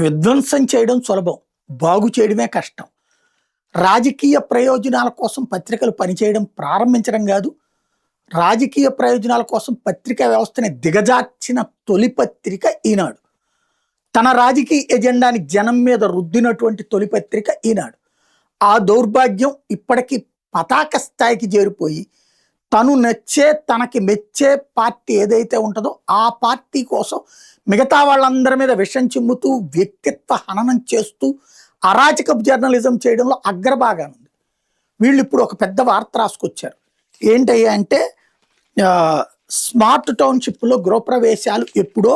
విధ్వంసం చేయడం సులభం, బాగు చేయడమే కష్టం. రాజకీయ ప్రయోజనాల కోసం పత్రికలు పనిచేయడం ప్రారంభించడం కాదు, రాజకీయ ప్రయోజనాల కోసం పత్రికా వ్యవస్థని దిగజార్చిన తొలి పత్రిక ఈనాడు. తన రాజకీయ ఎజెండాని జనం మీద రుద్దినటువంటి తొలి పత్రిక ఈనాడు. ఆ దౌర్భాగ్యం ఇప్పటికీ పతాక స్థాయికి చేరిపోయి తను నచ్చే తనకి మెచ్చే పార్టీ ఏదైతే ఉంటుందో ఆ పార్టీ కోసం మిగతా వాళ్ళందరి మీద విషం చిమ్ముతూ వ్యక్తిత్వ హననం చేస్తూ అరాచకపు జర్నలిజం చేయడంలో అగ్రభాగాన ఉంది. వీళ్ళు ఇప్పుడు ఒక పెద్ద వార్త రాసుకొచ్చారు. ఏంటయ్యా అంటే స్మార్ట్ టౌన్షిప్లో గృహప్రవేశాలు ఎప్పుడో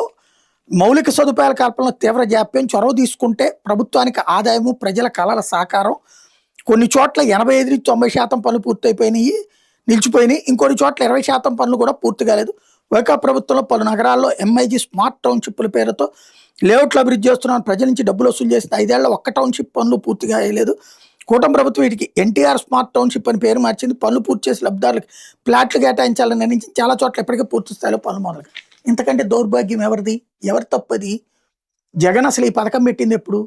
మౌలిక సదుపాయాల కల్పనలో తీవ్ర జాప్యం, చొరవ తీసుకుంటే ప్రభుత్వానికి ఆదాయము, ప్రజల కళల సహకారం. కొన్ని చోట్ల 85-90% పనులు పూర్తయిపోయినాయి, నిలిచిపోయినాయి. ఇంకొన్ని చోట్ల 20% పనులు కూడా పూర్తి కాలేదు. వైకాపా ప్రభుత్వంలో పలు నగరాల్లో ఎంఐజీ స్మార్ట్ టౌన్షిప్ల పేరుతో లేఅవుట్లు అభివృద్ధి చేస్తున్నామని ప్రజల నుంచి డబ్బులు వసూలు చేసిన 5 ఏళ్ల ఒక్క టౌన్షిప్ పనులు పూర్తిగా అయ్యలేదు. కూటమి ప్రభుత్వం వీటికి ఎన్టీఆర్ స్మార్ట్ టౌన్షిప్ అని పేరు మార్చింది. పనులు పూర్తి చేసి లబ్ధిదారులకు ప్లాట్లు కేటాయించాలని నిర్ణయించి చాలా చోట్ల ఎప్పటికే పూర్తి స్థాయిలో పనులు మొదలు. ఇంతకంటే దౌర్భాగ్యం ఎవరిది? ఎవరి తప్పది? జగన్ అసలు ఈ పథకం పెట్టింది ఎప్పుడు?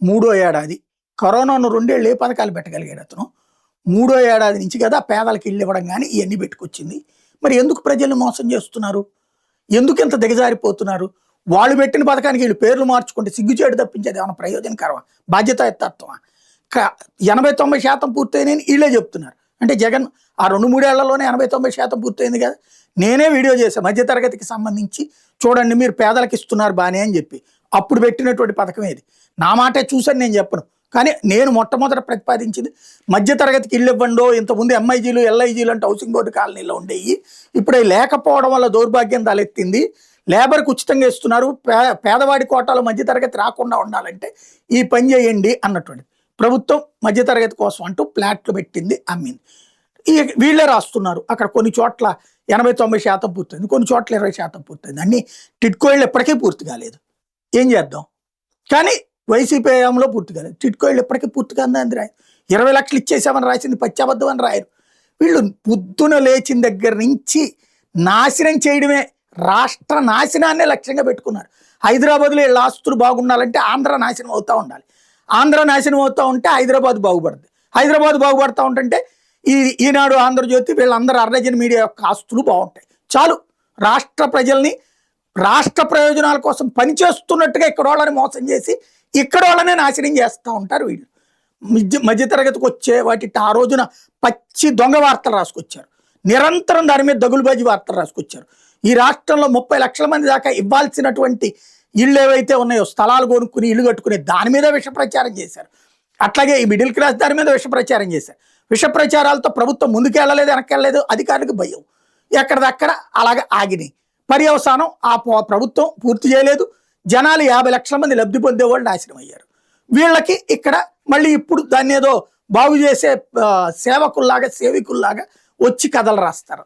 3వ ఏడాది. కరోనాను 2 ఏళ్ళు ఏ పథకాలు పెట్టగలిగాడు అతను? 3వ ఏడాది నుంచి కదా పేదలకు ఇల్లు ఇవ్వడం కానీ ఇవన్నీ పెట్టుకొచ్చింది. మరి ఎందుకు ప్రజల్ని మోసం చేస్తున్నారు? ఎందుకు ఇంత దిగజారిపోతున్నారు? వాళ్ళు పెట్టిన పథకానికి వీళ్ళు పేర్లు మార్చుకుంటే సిగ్గుచేటు తప్పించేది ఏమైనా ప్రయోజనకరమా? బాధ్యతాయుతత్వమా? 80-90% పూర్తయినాయని వీళ్ళే చెప్తున్నారు. అంటే జగన్ ఆ 2-3 ఏళ్లలోనే 80-90% పూర్తయింది కదా. నేనే వీడియో చేశాను మధ్యతరగతికి సంబంధించి, చూడండి మీరు పేదలకు ఇస్తున్నారు బానే అని చెప్పి. అప్పుడు పెట్టినటువంటి పథకం ఏది? నా మాటే చూసని నేను చెప్పను, కానీ నేను మొట్టమొదట ప్రతిపాదించింది మధ్యతరగతికి ఇల్లు ఇవ్వండో. ఇంతకుముందు ఎంఐజీలు ఎల్ఐజీలు అంటే హౌసింగ్ బోర్డు కాలనీలో ఉండేవి. ఇప్పుడు అవి లేకపోవడం వల్ల దౌర్భాగ్యం తలెత్తింది. లేబర్కి ఉచితంగా ఇస్తున్నారు. పేదవాడి కోటాలో మధ్యతరగతి రాకుండా ఉండాలంటే ఈ పని చేయండి అన్నటువంటి ప్రభుత్వం మధ్యతరగతి కోసం అంటూ ప్లాట్లు పెట్టింది, అమ్మింది. వీళ్ళే రాస్తున్నారు. అక్కడ కొన్ని చోట్ల 80-90% పూర్తయింది, కొన్ని చోట్ల 20% పూర్తయింది. అన్ని టిడ్కో ఇళ్ళు ఎప్పటికీ పూర్తి కాలేదు. ఏం చేద్దాం? కానీ వైసీపీ హయాంలో పూర్తి కాలేదు. టిడ్కో ఇళ్ళు ఎప్పటికీ పూర్తి కాదని రాయరు. 20 లక్షలు ఇచ్చేసామని రాసింది పచ్చాబద్ధం అని రాయరు. వీళ్ళు పొద్దున లేచిన దగ్గర నుంచి నాశనం చేయడమే, రాష్ట్ర నాశనాన్నే లక్ష్యంగా పెట్టుకున్నారు. హైదరాబాద్లో వీళ్ళ ఆస్తులు బాగుండాలంటే ఆంధ్ర నాశనం అవుతూ ఉండాలి. ఆంధ్ర నాశనం అవుతూ ఉంటే హైదరాబాద్ బాగుపడుతుంది. హైదరాబాద్ బాగుపడుతూ ఉంటుంటే ఈనాడు, ఆంధ్రజ్యోతి వీళ్ళందరూ అర్రజన్ మీడియా యొక్క ఆస్తులు బాగుంటాయి. చాలు. రాష్ట్ర ప్రజల్ని రాష్ట్ర ప్రయోజనాల కోసం పనిచేస్తున్నట్టుగా ఇక్కడ వాళ్ళని మోసం చేసి ఇక్కడ వాళ్ళనే నాశనం చేస్తూ ఉంటారు వీళ్ళు. మధ్యతరగతికి వచ్చే వాటి ఆ రోజున పచ్చి దొంగ వార్తలు రాసుకొచ్చారు. నిరంతరం దాని మీద దగులుబాజీ వార్తలు రాసుకొచ్చారు. ఈ రాష్ట్రంలో 30 లక్షల మంది దాకా ఇవ్వాల్సినటువంటి ఇళ్ళు ఏవైతే ఉన్నాయో, స్థలాలు కొనుక్కుని ఇల్లు కట్టుకునే దాని మీద విష ప్రచారం చేశారు. అట్లాగే ఈ మిడిల్ క్లాస్ దాని మీద విష ప్రచారం చేశారు. విష ప్రచారాలతో ప్రభుత్వం ముందుకెళ్ళలేదు, వెనకెళ్ళలేదు. అధికారులకు భయం. ఎక్కడిదక్కడ అలాగే ఆగినాయి. పర్యవసానం ఆ ప్రభుత్వం పూర్తి చేయలేదు. జనాలు 50 లక్షల మంది లబ్ధి పొందేవాళ్ళు నాశనం అయ్యారు. వీళ్ళకి ఇక్కడ మళ్ళీ ఇప్పుడు దాన్ని ఏదో బాగు చేసే సేవకుల్లాగా, సేవికుల్లాగా వచ్చి కథలు రాస్తారు.